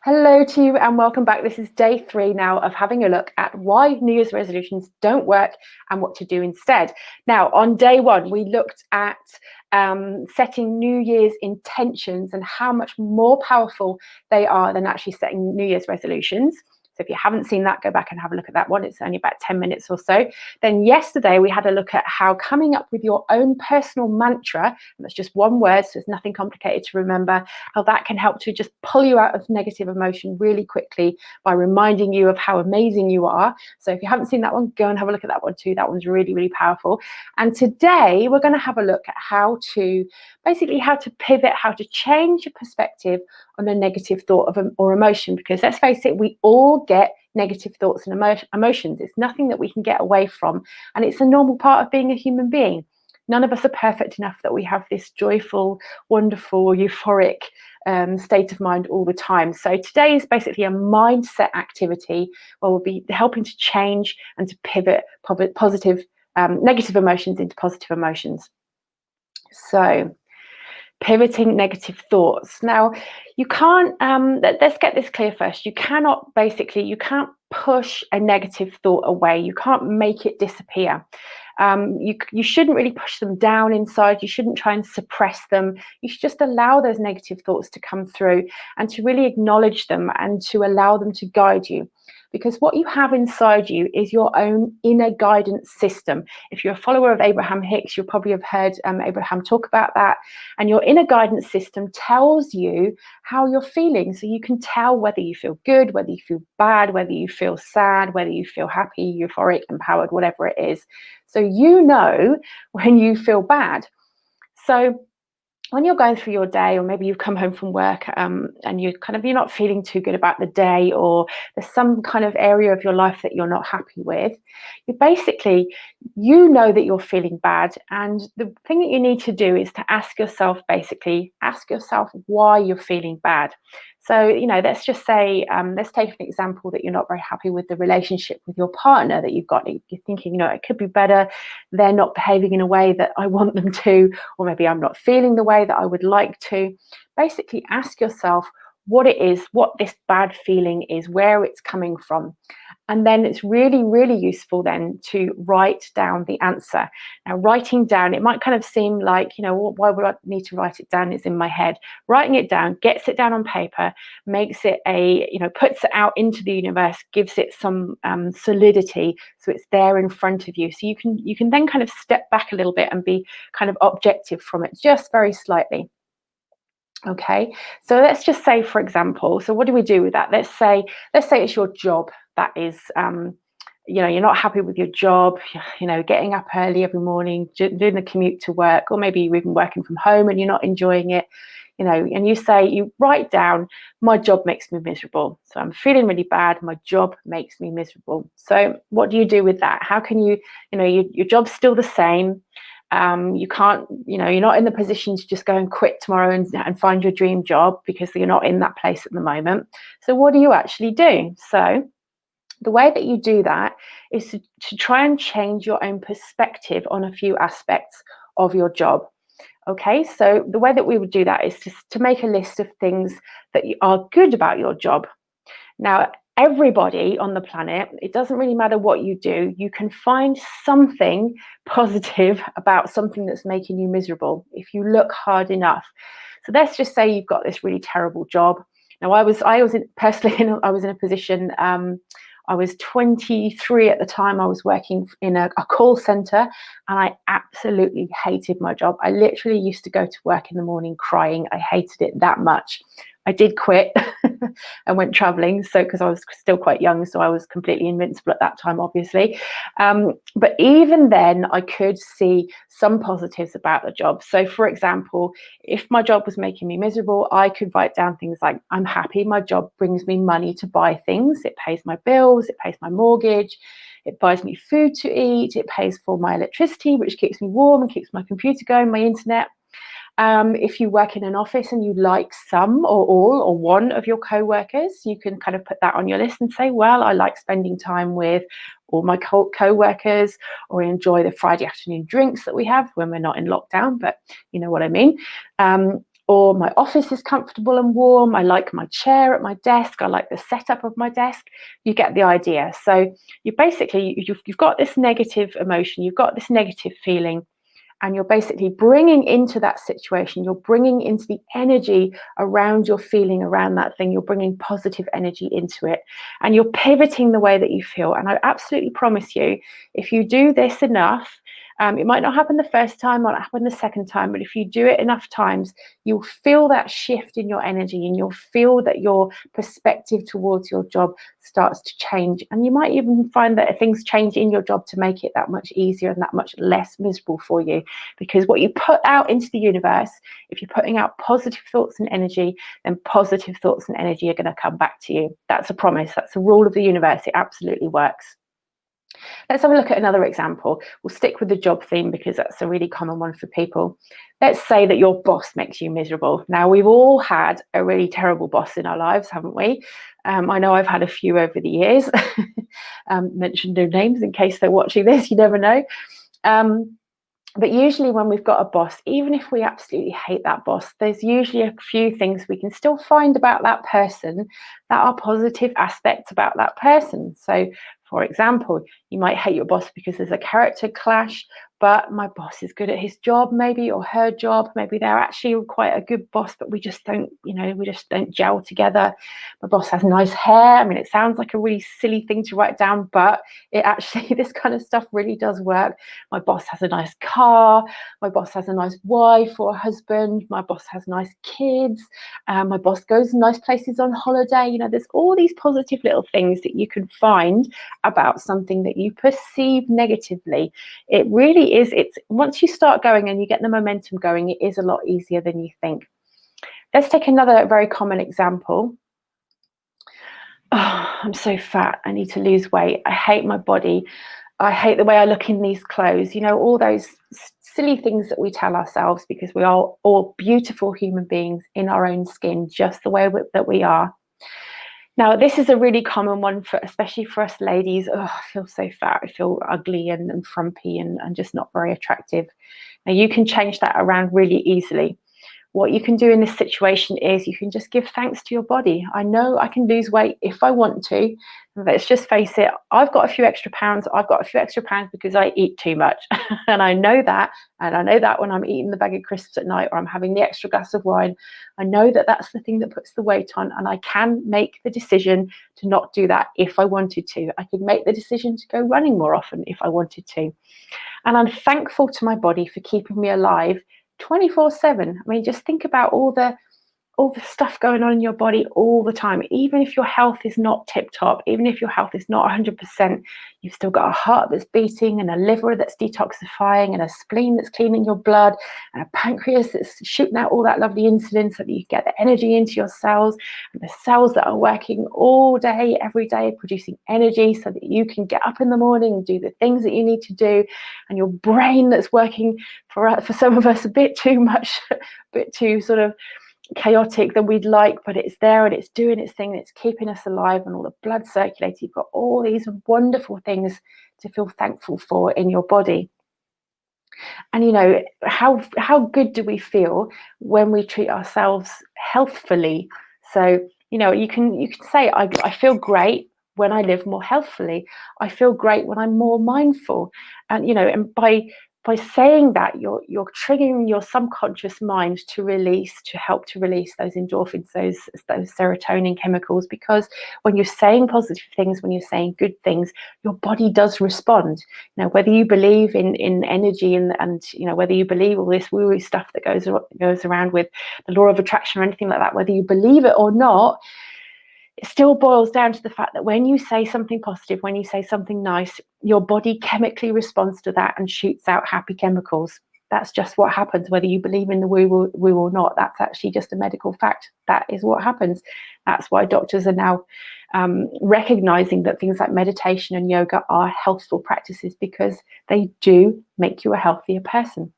Hello to you and welcome back. This is day 3 now of having a look at why New Year's resolutions don't work and what to do instead. Now, on day 1, we looked at setting New Year's intentions and how much more powerful they are than actually setting New Year's resolutions. So if you haven't seen that, go back and have a look at that one. It's only about 10 minutes or so. Then yesterday we had a look at how coming up with your own personal mantra, and that's just one word, so it's nothing complicated to remember, how that can help to just pull you out of negative emotion really quickly by reminding you of how amazing you are. So if you haven't seen that one, go and have a look at that one too. That one's really, really powerful. And today we're going to have a look at how to pivot, how to change your perspective on a negative thought or emotion, because let's face it, we all get negative thoughts and emotions. It's nothing that we can get away from, and it's a normal part of being a human being. None of us are perfect enough that we have this joyful, wonderful, euphoric state of mind all the time. So today is basically a mindset activity where we'll be helping to change and to pivot negative emotions into positive emotions. So pivoting negative thoughts. Now, you can't, let's get this clear first. You can't push a negative thought away. You can't make it disappear. You shouldn't really push them down inside. You shouldn't try and suppress them. You should just allow those negative thoughts to come through and to really acknowledge them and to allow them to guide you. Because what you have inside you is your own inner guidance system. If you're a follower of Abraham Hicks, you'll probably have heard Abraham talk about that. And your inner guidance system tells you how you're feeling. So you can tell whether you feel good, whether you feel bad, whether you feel sad, whether you feel happy, euphoric, empowered, whatever it is. So you know when you feel bad. So when you're going through your day, or maybe you've come home from work and you're not feeling too good about the day, or there's some kind of area of your life that you're not happy with, you know that you're feeling bad. And the thing that you need to do is to ask yourself why you're feeling bad. So, let's just say, let's take an example that you're not very happy with the relationship with your partner that you've got. You're thinking, it could be better. They're not behaving in a way that I want them to, or maybe I'm not feeling the way that I would like to. Basically, ask yourself what it is, what this bad feeling is, where it's coming from. And then it's really, really useful then to write down the answer. Now, writing down, it might kind of seem like, why would I need to write it down? It's in my head. Writing it down gets it down on paper, makes it puts it out into the universe, gives it some solidity, so it's there in front of you. So you can then kind of step back a little bit and be kind of objective from it, just very slightly. Okay, so let's just say, for example, so what do we do with that? Let's say it's your job that is, you're not happy with your job, getting up early every morning, doing the commute to work, or maybe you're even working from home and you're not enjoying it, and you write down, my job makes me miserable. So I'm feeling really bad. My job makes me miserable. So what do you do with that? How can your job's still the same. You can't, you're not in the position to just go and quit tomorrow and find your dream job, because you're not in that place at the moment. So what do you actually do? So the way that you do that is to try and change your own perspective on a few aspects of your job. Okay, so the way that we would do that is to make a list of things that are good about your job. Now, everybody on the planet, it doesn't really matter what you do, you can find something positive about something that's making you miserable if you look hard enough. So let's just say you've got this really terrible job. Now, I was in a position. I was 23 at the time. I was working in a call center, and I absolutely hated my job. I literally used to go to work in the morning crying. I hated it that much. I did quit and went traveling, so because I was still quite young, so I was completely invincible at that time, obviously. But even then, I could see some positives about the job. So, for example, if my job was making me miserable, I could write down things like, I'm happy my job brings me money to buy things. It pays my bills, it pays my mortgage, it buys me food to eat, it pays for my electricity, which keeps me warm and keeps my computer going, my internet. If you work in an office and you like some or all or one of your co-workers, you can kind of put that on your list and say, well, I like spending time with all my co-workers, or enjoy the Friday afternoon drinks that we have when we're not in lockdown, but you know what I mean. or my office is comfortable and warm. I like my chair at my desk. I like the setup of my desk. You get the idea. So you basically, you've got this negative emotion, you've got this negative feeling, and you're basically bringing into that situation, you're bringing into the energy around your feeling around that thing, you're bringing positive energy into it, and you're pivoting the way that you feel. And I absolutely promise you, if you do this enough, it might not happen the first time, might not happen the second time, but if you do it enough times, you'll feel that shift in your energy, and you'll feel that your perspective towards your job starts to change. And you might even find that things change in your job to make it that much easier and that much less miserable for you. Because what you put out into the universe, if you're putting out positive thoughts and energy, then positive thoughts and energy are going to come back to you. That's a promise. That's a rule of the universe. It absolutely works. Let's have a look at another example. We'll stick with the job theme because that's a really common one for people. Let's say that your boss makes you miserable. Now, we've all had a really terrible boss in our lives, haven't we? I know I've had a few over the years. Mention their names in case they're watching this, you never know. But usually when we've got a boss, even if we absolutely hate that boss, there's usually a few things we can still find about that person that are positive aspects about that person. So, for example, you might hate your boss because there's a character clash, but my boss is good at his job, maybe, or her job. Maybe they're actually quite a good boss, but we just don't gel together. My boss has nice hair. I mean, it sounds like a really silly thing to write down, but it actually, this kind of stuff really does work. My boss has a nice car. My boss has a nice wife or husband. My boss has nice kids. My boss goes to nice places on holiday. You know, there's all these positive little things that you can find about something that you perceive negatively. It really is, it's once you start going and you get the momentum going, it is a lot easier than you think. Let's take another very common example. Oh, I'm so fat, I need to lose weight. I hate my body. I hate the way I look in these clothes. You know, all those silly things that we tell ourselves because we are all beautiful human beings in our own skin, just the way that we are. Now, this is a really common one, especially for us ladies. Oh, I feel so fat. I feel ugly and frumpy and just not very attractive. Now, you can change that around really easily. What you can do in this situation is you can just give thanks to your body. I know I can lose weight if I want to. Let's just face it, I've got a few extra pounds. I've got a few extra pounds because I eat too much. And I know that. And I know that when I'm eating the bag of crisps at night or I'm having the extra glass of wine, I know that that's the thing that puts the weight on. And I can make the decision to not do that if I wanted to. I could make the decision to go running more often if I wanted to. And I'm thankful to my body for keeping me alive 24/7. I mean, just think about all the stuff going on in your body all the time. Even if your health is not tip top, even if your health is not 100%, you've still got a heart that's beating and a liver that's detoxifying and a spleen that's cleaning your blood and a pancreas that's shooting out all that lovely insulin so that you get the energy into your cells, and the cells that are working all day, every day, producing energy so that you can get up in the morning and do the things that you need to do, and your brain that's working for some of us a bit too much, a bit too sort of chaotic than we'd like, but it's there and it's doing its thing and it's keeping us alive, and all the blood circulating. You've got all these wonderful things to feel thankful for in your body. And you know, how good do we feel when we treat ourselves healthfully? So you know, you can say I feel great when I live more healthfully. I feel great when I'm more mindful. And you know, and by saying that, you're triggering your subconscious mind to help to release those endorphins, those serotonin chemicals, because when you're saying positive things, when you're saying good things, your body does respond. You know, whether you believe in energy and you know, whether you believe all this woo-woo stuff that goes around with the law of attraction or anything like that, whether you believe it or not, it still boils down to the fact that when you say something positive, when you say something nice, your body chemically responds to that and shoots out happy chemicals. That's just what happens, whether you believe in the woo or not. That's actually just a medical fact. That is what happens. That's why doctors are now recognizing that things like meditation and yoga are healthful practices, because they do make you a healthier person.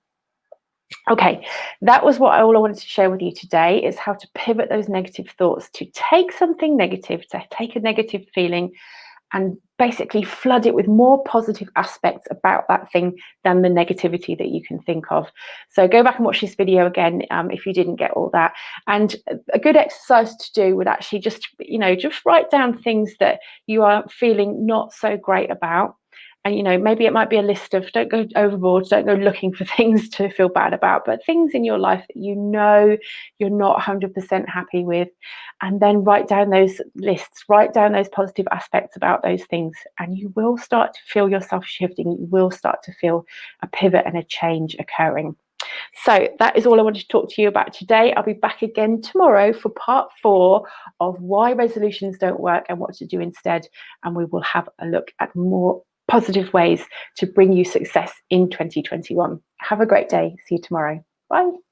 Okay, that was all I wanted to share with you today, is how to pivot those negative thoughts, to take something negative, to take a negative feeling and basically flood it with more positive aspects about that thing than the negativity that you can think of. So go back and watch this video again if you didn't get all that. And a good exercise to do would actually just write down things that you are feeling not so great about. And maybe it might be a list of, don't go overboard, don't go looking for things to feel bad about, but things in your life that you're not 100% happy with. And then write down those lists, write down those positive aspects about those things, and you will start to feel yourself shifting. You will start to feel a pivot and a change occurring. So that is all I wanted to talk to you about today. I'll be back again tomorrow for part 4 of why resolutions don't work and what to do instead. And we will have a look at more positive ways to bring you success in 2021. Have a great day. See you tomorrow. Bye.